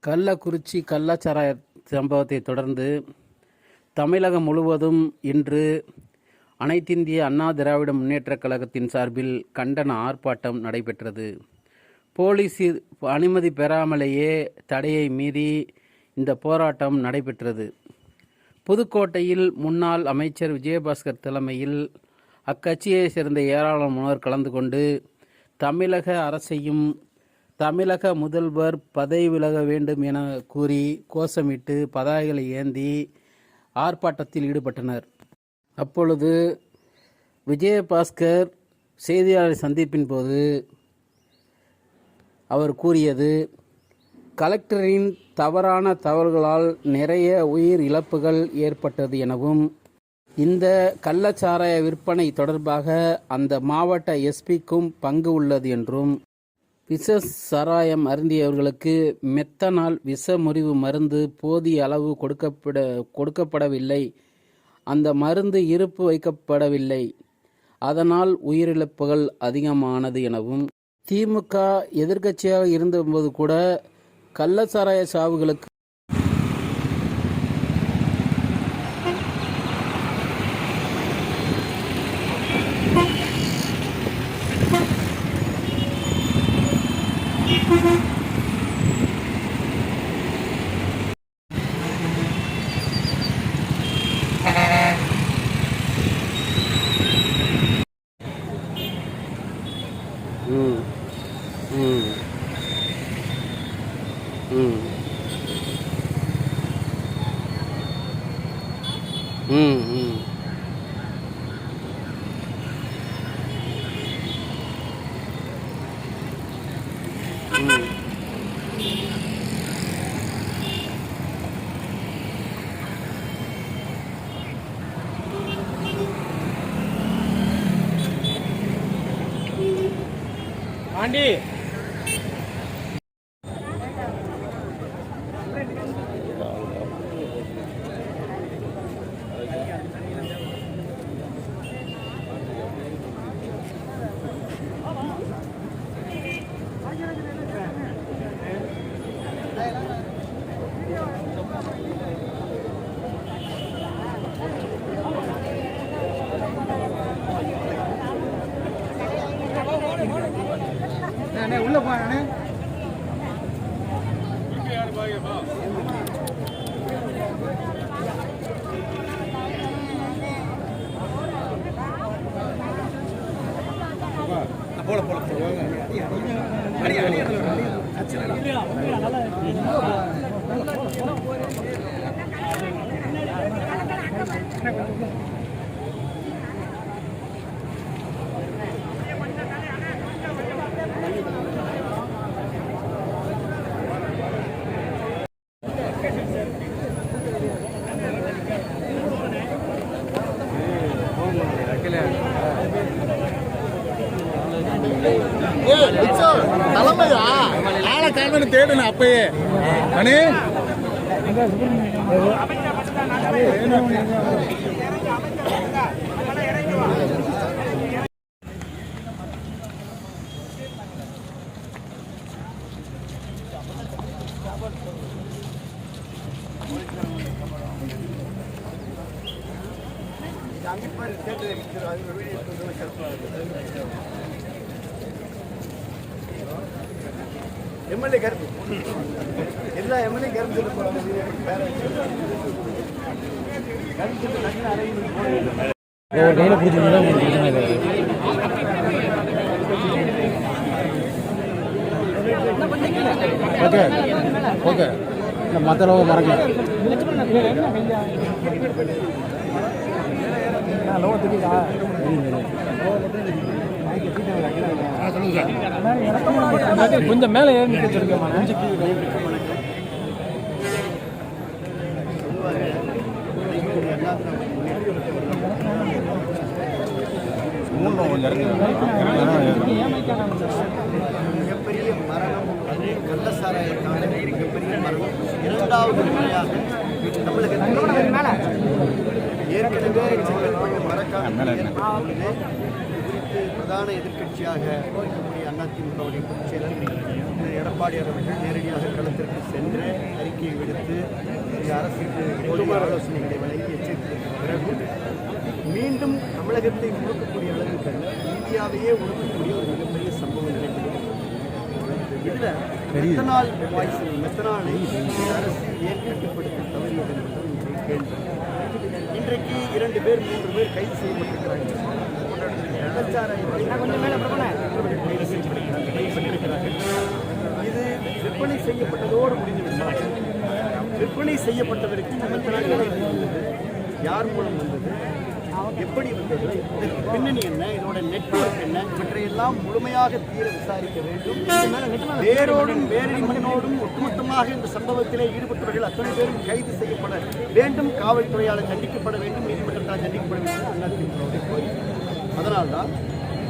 கள்ளக்குறிச்சி கள்ளச்சாராய சம்பவத்தை தொடர்ந்து தமிழகம் முழுவதும் இன்று அனைத்திந்திய அண்ணா திராவிட முன்னேற்றக் கழகத்தின் சார்பில் கண்டன ஆர்ப்பாட்டம் நடைபெற்றது. போலீஸ் அனுமதி பெறாமலேயே தடையை மீறி இந்த போராட்டம் நடைபெற்றது. புதுக்கோட்டையில் முன்னாள் அமைச்சர் விஜயபாஸ்கர் தலைமையில் அக்கட்சியைச் சேர்ந்த ஏராளமானோர் கலந்து கொண்டு தமிழக அரசையும் தமிழக முதல்வர் பதவி விலக வேண்டும் என கூறி கோஷமிட்டு பதாகைகளை ஏந்தி ஆர்ப்பாட்டத்தில் ஈடுபட்டனர். அப்பொழுது விஜயபாஸ்கர் செய்தியாளர் சந்திப்பின் போது அவர் கூறியது, கலெக்டரின் தவறான தவறுகளால் நிறைய உயிர் இழப்புகள் ஏற்பட்டது எனவும், இந்த கள்ளச்சாராய விற்பனை தொடர்பாக அந்த மாவட்ட எஸ்பிக்கும் பங்கு உள்ளது என்றும், விஷ சாராயம் அருந்தியவர்களுக்கு மெத்தனால் விஷ முறிவு மருந்து போதிய அளவு கொடுக்கப்படவில்லை, அந்த மருந்து இருப்பு வைக்கப்படவில்லை, அதனால் உயிரிழப்புகள் அதிகமானது எனவும், திமுக எதிர்க்கட்சியாக இருந்தபோது கூட கள்ளச்சாராய சாவுகளுக்கு ஆண்டி உள்ள போறானே போல போல அடி அடி தலைமையா ஆளை காரணம் தேடுன அப்பயே அண்ணே எம்எல்ஏ கருத்து எல்லா எம்எல்ஏ கருத்து கையில் பிடிச்சிருந்தா ஓகே ஓகே மற்ற அளவு மறக்கல கொஞ்சம் மேலே ஏறி மிகப்பெரிய மரணம் கள்ளச்சாராயக்கான மிகப்பெரிய மரணம் இரண்டாவது முறையாக தமிழகத்தில் ஏற்கனவே செங்கல்பட்டு மரக்காண பிரதான எதிர்க்கட்சியாக இருக்கக்கூடிய அதிமுகவுடைய பொதுச் செயலர் எடப்பாடியார் அவர்கள் நேரடியாக களத்திற்கு சென்று அறிக்கையை விடுத்து இந்த அரசுக்கு பொது ஆலோசனைகளை வழங்கி எச்சரித்ததற்கு பிறகு மீண்டும் தமிழகத்தை முழுக்கக்கூடிய அளவுக்கு இந்தியாவையே ஒடுக்கக்கூடிய ஒரு மிகப்பெரிய சம்பவம் நடைபெறும். இதில் மெத்தனால் மெத்தனாலை இந்த அரசு ஏன் கட்டுப்படுத்த தவறியது என்பது இன்றைய கேள்வி. இன்றைக்கு 2 பேர் 3 பேர் கைது செய்யப்பட்டிருக்கிறார்கள். இது விற்பனை செய்யப்பட்டதோடு முடிந்துவிட்டால் விற்பனை செய்யப்பட்டதற்கு யார் மூலம் வந்தது, எப்படி வந்தது, இதற்கு பின்னணி என்ன, இதோட நெட்வொர்க் என்ன, இவற்றையெல்லாம் முழுமையாக தீர விசாரிக்க வேண்டும். வேரோடும் வேரடி மண்ணோடும் ஒட்டுமொத்தமாக இந்த சம்பவத்திலே ஈடுபட்டவர்கள் அத்தனை பேரும் கைது செய்யப்பட வேண்டும், காவல்துறையால் தண்டிக்கப்பட வேண்டும், நீதிமன்றத்தால் தண்டிக்கப்பட வேண்டும். அதனால்தான்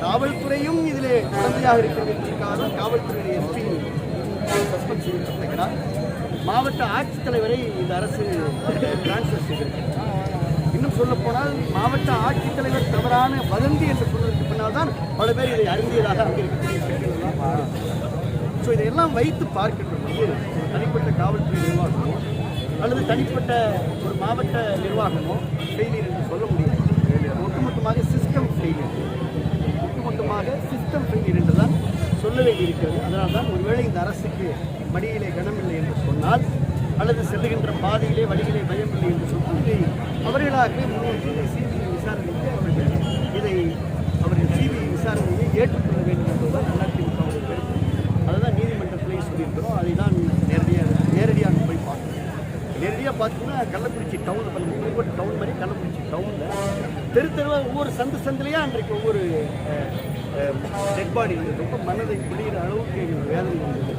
காவல்துறையும் இதிலே உடந்தையாக இருக்கிறதற்காக காவல்துறையுடைய எஸ்பி சஸ்பெண்ட் செய்யப்பட்டிருக்கிறார். மாவட்ட ஆட்சித்தலைவரை இந்த அரசு டிரான்ஸ்ஃபர் செய்திருக்கிறார். இன்னும் சொல்லப்போனால் மாவட்ட ஆட்சித்தலைவர் தவறான வதந்தி என்று சொல்வதற்கு பின்னால் தான் பல பேர் இதை அறிந்தியதாக அங்கே இருக்கக்கூடிய. ஸோ இதையெல்லாம் வைத்து பார்க்கின்ற போது தனிப்பட்ட காவல்துறை நிர்வாகமோ அல்லது தனிப்பட்ட ஒரு மாவட்ட நிர்வாகமோ ஃபெயிலியர் என்று சொல்ல முடியாது. ஒட்டுமொத்தமாக சிஸ்டம் ஃபெயிலியர் என்று தான் சொல்ல வேண்டியிருக்கிறது. அதனால் தான் ஒருவேளை இந்த அரசுக்கு மடியிலே கனமில்லை என்று சொன்னால் அல்லது செல்லுகின்ற பாதையிலே வழியிலே பயமில்லை என்று சொன்னால் இதை அவர்களாகவே முன்னோக்கி சிபிஐ விசாரணைக்கு அவர்கள் சிபிஐ விசாரணையை ஏற்றுக்கொள்ள வேண்டும் என்பதுதான் அதிமுகவுடைய கருத்து. அதுதான் நீதிமன்றத்திலேயே சொல்லியிருக்கிறோம். அதை தான் நேரடியாக போய் பார்க்கணும். நேரடியாக பார்த்தீங்கன்னா கள்ளக்குறிச்சி டவுன் புதுக்கோட்டை டவுன் மாதிரி கள்ளக்குறிச்சி டவுனில் தெருவாக ஒவ்வொரு சந்திலையாக அன்றைக்கு ஒவ்வொரு டெட் பாடி இருந்தது. ரொம்ப மனதை புரிகிற அளவுக்கு எங்களுக்கு வேதனை இருந்தது.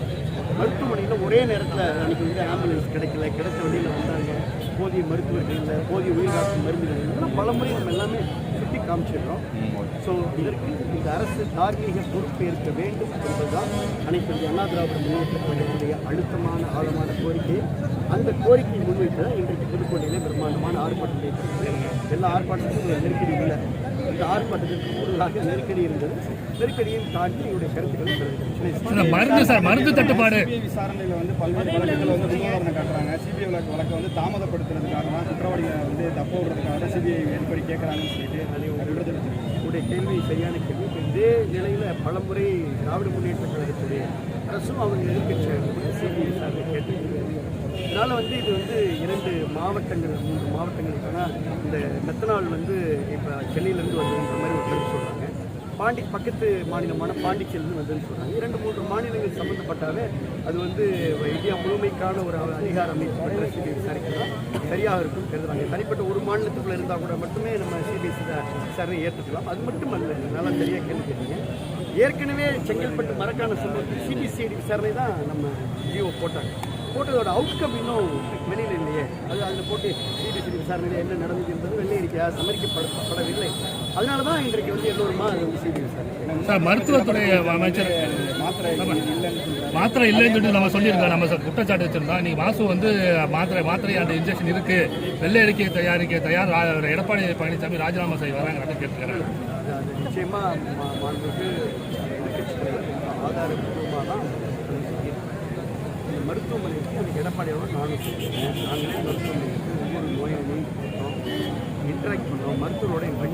மருத்துவமனையில் ஒரே நேரத்தில் அன்றைக்கி வந்து ஆம்புலன்ஸ் கிடைச்ச வழியில் வந்தாங்க. போதிய மருத்துவர்கள் இல்லை, போதிய உயிர்காக்கும் மருந்துகள் இதெல்லாம் பல முறை நம்ம எல்லாமே சுட்டி காமிச்சிடுறோம். ஸோ இதற்கு இந்த அரசு தார்மீக பொறுப்பேற்க வேண்டும் என்பதுதான் அனைத்து இந்திய அண்ணா திராவிட முன்னேற்ற கழகத்துடைய அழுத்தமான ஆழமான கோரிக்கை. அந்த கோரிக்கையை முன்வைத்து தான் இன்றைக்கு புதுக்கோட்டையிலே பிரம்மாண்டமான ஆர்ப்பாட்டம் ஏற்படுகிறது. எல்லா ஆர்ப்பாட்டத்துக்கும் ஒரு நெருக்கடி இல்லை. இந்த ஆர்ப்பாட்டத்திற்கு கூடுதலாக நெருக்கடி இருந்தது. நெருக்கடியும் தாண்டி இவருடைய கருத்துக்களை மருந்து தட்டுப்பாடு விசாரணையில் வந்து பல்வேறு வழக்குகளை வந்து முன்னுதாரணம் காட்டுறாங்க. சிபிஐ வழக்கை வந்து தாமதப்படுத்துறதுக்காக குற்றவாளிகளை வந்து தப்ப விடுறதுக்காக சிபிஐ என்கொயரி கேட்குறாங்கன்னு சொல்லிட்டு உடைய கேள்வி சரியான கேள்வி. இதே நிலையில் பலமுறை திராவிட முன்னேற்ற கழகத்துடைய அரசும் அவங்க எதிர்க்கட்சி சிபிஐ விசாரணை கேட்டு இதனால் வந்து இது வந்து 2 மாவட்டங்கள் 3 மாவட்டங்களுக்கான இந்த மெத்தனால் வந்து இப்போ சென்னையிலேருந்து வந்ததுன்ற மாதிரி ஒரு கருத்து சொல்கிறாங்க. பக்கத்து மாநிலமான பாண்டிச்சேரியிலிருந்து வந்ததுன்னு சொல்கிறாங்க. 2-3 மாநிலங்கள் சம்மந்தப்பட்டாவே அது வந்து இந்தியா முழுமைக்கான ஒரு அதிகார அமைப்பு சிபிஐ விசாரிக்கலாம் சரியாக இருக்கும் கருதுறாங்க. தனிப்பட்ட ஒரு மாநிலத்துக்குள்ளே இருந்தால் கூட மட்டுமே நம்ம சிபிஐ விசாரணை ஏற்றுக்கலாம். அது மட்டும் அல்ல, நல்லா சரியாக கேள்வி கேட்டீங்க. ஏற்கனவே செங்கல்பட்டு மரக்கான சம்பவத்தில் சிபிசிஐடி விசாரணை தான் நம்ம ஜியோ போட்டதோட அவுட்கம் இன்னும் வெளியில் இல்லையே. அதில் போட்டு சிபிசிஐடி விசாரணையில் என்ன நடந்தது என்பது வெள்ளை அறிக்கையாக சமர்ப்பிக்கப்படவில்லை. அதனால தான் இன்றைக்கு வந்து எல்லோருமா அது வந்து சிபிஐ விசாரணை. சார், மருத்துவத்துறை அமைச்சர் மாத்திரை இல்லைன்னு சொல்லிட்டு நம்ம சொல்லியிருக்கோம். நம்ம குற்றச்சாட்டு வச்சிருந்தோம். இன்னைக்கு வாசு வந்து மாத்திரை அந்த இன்ஜெக்ஷன் இருக்கு, வெள்ளை அறிக்கை தயார் எடப்பாடி பழனிசாமி ராஜினாமா செய்ய வராங்க கேட்டுக்கிறேன். அது நிச்சயமாக மாண்புக்கு எதிர்க்கட்சி தலைவர் ஆதாரப்பூர்வமாக தான் மருத்துவமனைக்கு அதுக்கு எடப்பாடியோட நானும் சொல்லியிருக்கேன். நாங்களே மருத்துவமனைக்கு ஒவ்வொரு நோயாளியும் இன்ட்ராக்ட் பண்ணோம். மருத்துவரோட இங்கே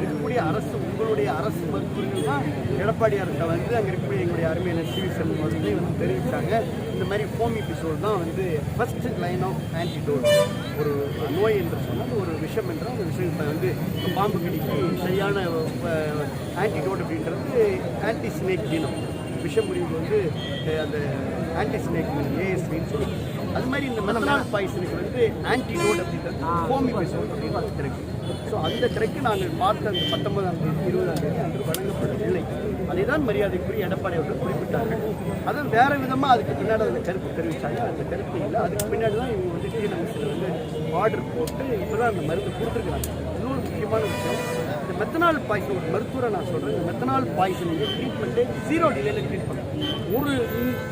இருக்கக்கூடிய உங்களுடைய அரசு மருத்துவர்கள் தான் எடப்பாடியார்கிட்ட வந்து அங்கே இருக்கக்கூடிய எங்களுடைய அருமையான சிவி செல்வம் வந்து தெரிவித்தாங்க. இந்த மாதிரி ஃபோம் எபிசோட் தான் வந்து ஃபர்ஸ்ட் லைன் ஆஃப் ஆன்டிடோட். ஒரு நோய் என்று சொன்னால் ஒரு விஷம் என்றால் அந்த விஷயத்தை வந்து பாம்பு கடிக்கு சரியான ஆன்டிடோட் அப்படின்றது ஆன்டி ஸ்னேக் தினம். விஷமுறிவு வந்து அந்த ஆன்டி ஸ்னேக் ஏஎஸ்பின்னு சொல்லுவோம். அது மாதிரி இந்த மெத்தனால் பாய்சனுக்கு வந்து ஆன்டிடோட் அப்படின்றது ஃபோம் எபிசோட் அப்படின்னு அது திரைக்கு. ஸோ அந்த திரைக்கு நாங்கள் பார்த்த அந்த 19ஆம் தேதி 20ஆம் தேதி அன்று வழங்கப்படவில்லை. அதை தான் மரியாதைக்குரிய எடப்பாடி அவர்கள் குறிப்பிட்டார்கள். அதுவும் வேறு விதமாக அதுக்கு பின்னாடி அந்த கருத்து தெரிவித்தாங்க. அந்த கருத்து இல்லை. அதுக்கு பின்னாடி தான் இவங்க வந்து டிஎன்எம்சியில் வந்து ஆர்டர் போட்டு இப்போ தான் அந்த மருந்து கொடுத்துருக்குறாங்க. இன்னொரு முக்கியமான விஷயம், இந்த இந்த மெத்தனால் பாய்சன் ஒரு மருத்துவரை நான் சொல்கிறேன், இந்த மெத்தனால் பாய்சனுடைய ட்ரீட்மெண்ட்டே 0 டிலேல ட்ரீட் பண்ணலாம். ஒரு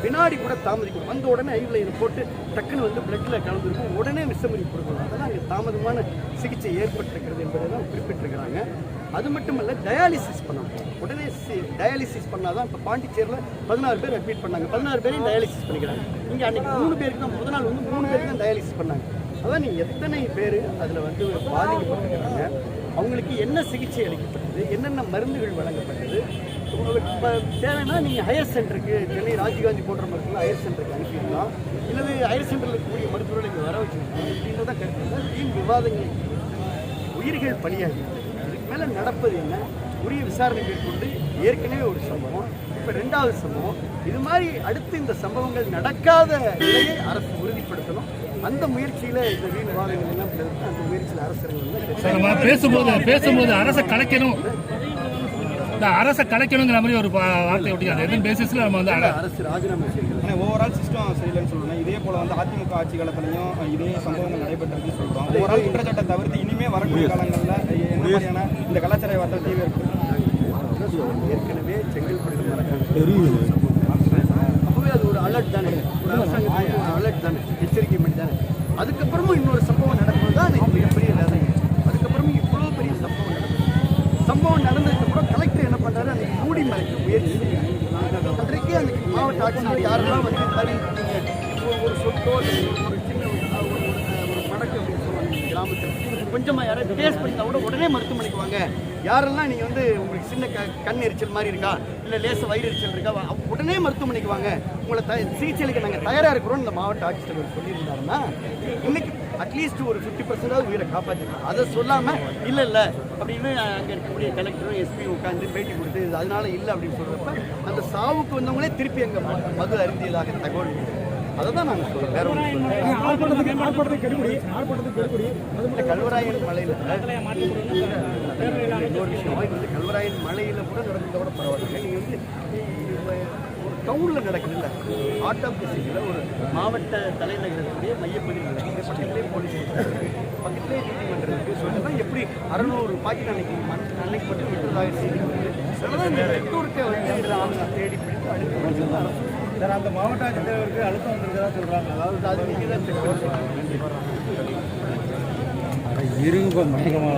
வினாடி கூட தாமதிக்கும். வந்த உடனே ஐவிலையில் போட்டு டக்குன்னு வந்து பிளட்டில் கலந்துருக்கும், உடனே விஷமறி கொடுக்கணும். அதெல்லாம் அங்கே தாமதமான சிகிச்சை ஏற்பட்டிருக்கிறது என்பதை தான் குறிப்பிட்டிருக்கிறாங்க. அது மட்டும் இல்லை, டயாலிசிஸ் பண்ணணும். உடனே டயாலிசிஸ் பண்ணால் தான். இப்போ பாண்டிச்சேரியில் 16 பேர் அட்மிட் பண்ணாங்க, 16 பேரையும் டயாலிசிஸ் பண்ணிக்கிறாங்க. இங்கே அன்றைக்கி 3 பேருக்கு தான், முதல் நாள் வந்து 3 பேருக்கு தான் டயாலிசிஸ் பண்ணாங்க. அதான் நீங்கள் எத்தனை பேர் அதில் வந்து பாதிக்கப்பட்டிருக்கிறாங்க, அவங்களுக்கு என்ன சிகிச்சை அளிக்கப்பட்டது, என்னென்ன மருந்துகள் வழங்கப்பட்டது. இப்போ தேவைன்னா நீங்கள் ஹையர் சென்டருக்கு, சென்னை ராஜீவ்காந்தி போன்ற மருத்துவர்கள் ஹையர் சென்டருக்கு அனுப்பிடலாம், இல்லது ஹையர் சென்டரில் இருக்கக்கூடிய மருத்துவர்களை இங்கே வர வச்சுருக்கோம். அப்படின்றத கருத்து வீண் விவாதங்கள், உயிர்கள் பலியாகி இதுக்கு மேலே நடப்பது என்ன, உரிய விசாரணை மேற்கொண்டு ஏற்கனவே ஒரு சம்பவம், இப்போ 2வது சம்பவம். இது மாதிரி அடுத்து இந்த சம்பவங்கள் நடக்காத நிலையை அரசு உறுதிப்படுத்தணும். அந்த முயற்சியில் இந்த வீண் விவாதங்கள் எல்லாம் பிறகு அந்த முயற்சியில் அரசர்கள் பேசும்போது அரசை கலைக்கணும், அரசை கலைக்கணுங்கிற மாதிரி ஒரு வார்த்தை ஒட்டி அது எதன் பேசிஸ்ல நம்ம வந்து அரசு ராஜினாமா செய்யணும். ஆனால் ஓவரால் சிஸ்டம் சரியில்லைன்னு சொல்லணும். இதே போல் வந்து அதிமுக ஆட்சி காலத்துலையும் இதே சம்பவங்கள் நடைபெற்றிருக்குன்னு சொல்கிறோம். ஓவரால் குற்றச்சாட்டை தவிர்த்து இனிமேல் வரக்கூடிய காலங்களில் என்ன மாதிரியான இந்த கலாச்சார வார்த்தை தீவிர ஏற்கனவே செங்கல்பட்டு அப்பவே அது ஒரு அலர்ட் தானே, ஒரு அரசாங்கத்துக்கு ஒரு அலர்ட் தானே, எச்சரிக்கை பண்ணி தானே. அதுக்கப்புறமும் இன்னொரு சம்பவம் நடக்கும்போது தான் அது மிகப்பெரிய வேதனை. அதுக்கப்புறமும் இவ்வளோ பெரிய சம்பவம் நடக்குது. சம்பவம் நடந்ததுக்கப்புறம் கலெக்டர் என்ன பண்ணுறாரு, அன்றைக்கி மூடி மறைக்க முயற்சி செய்யறாங்க. அன்றைக்கே அந்த மாவட்ட ஆட்சியர் யாரெல்லாம் வந்து தனி ஒரு சொத்தோ ஒரு சின்ன ஒரு மடக்கு அப்படின்னு சொல்லுவாங்க கிராமத்தில், கொஞ்சமாக யாராவது டேஸ்ட் பண்ணிட்டா கூட உடனே மருத்துவமனைக்கு வாங்க. யாரெல்லாம் நீங்கள் வந்து உங்களுக்கு சின்ன கண் எரிச்சல் மாதிரி இருக்கா, இல்லை லேச வயிறு எரிச்சல் இருக்கா, உடனே மருத்துவமனைக்கு வாங்க, உங்களை சிகிச்சைக்கு நாங்கள் தயாராக இருக்கிறோம் இந்த மாவட்ட ஆட்சித்தலைவர் சொல்லியிருந்தாருன்னா இன்னைக்கு அட்லீஸ்ட் ஒரு 50% உயிரை காப்பாற்றிருக்கோம். அதை சொல்லாமல் இல்லை அப்படின்னு அங்கே இருக்கக்கூடிய கலெக்டரும் எஸ்பி உட்காந்து பேட்டி கொடுத்து அதனால இல்லை அப்படின்னு சொல்கிறப்ப அந்த சாவுக்கு வந்தவங்களே திருப்பி அங்கே மது அருந்தியதாக தகவல். அதை தான் நாங்கள் சொல்கிறோம், வேற ஒன்று இந்த கல்வராயன் மலையில் இன்னொரு விஷயம், இந்த கல்வராயன் மலையில் கூட நடந்ததை கூட பரவாயில்ல. நீங்கள் வந்து ஒரு டவுனில் நடக்குதுல்ல, ஆட்டோபசியில் ஒரு மாவட்ட தலைநகரத்துடைய மையப்பகுதியில் நடக்குது, பக்கத்திலே போலீஸ் பக்கத்திலே நீதிமன்றம் இருக்குது சொல்லிட்டு எப்படி 600 பாக்கெட் அன்னைக்கு மட்டும் விட்டுறதாக செய்தி வருது. அதனால் இந்த நெட்வொர்க்கை வந்து அவங்க தேடி பிடித்து அழுத்தம் சார், அந்த மாவட்ட ஆட்சித்தலைவருக்கு அழுத்தம் வந்திருக்கிறதா சொல்கிறாங்க. அதாவது அது நீங்கள் தான் செக் பண்ணுறீங்க. இருங்க மயக்கமாக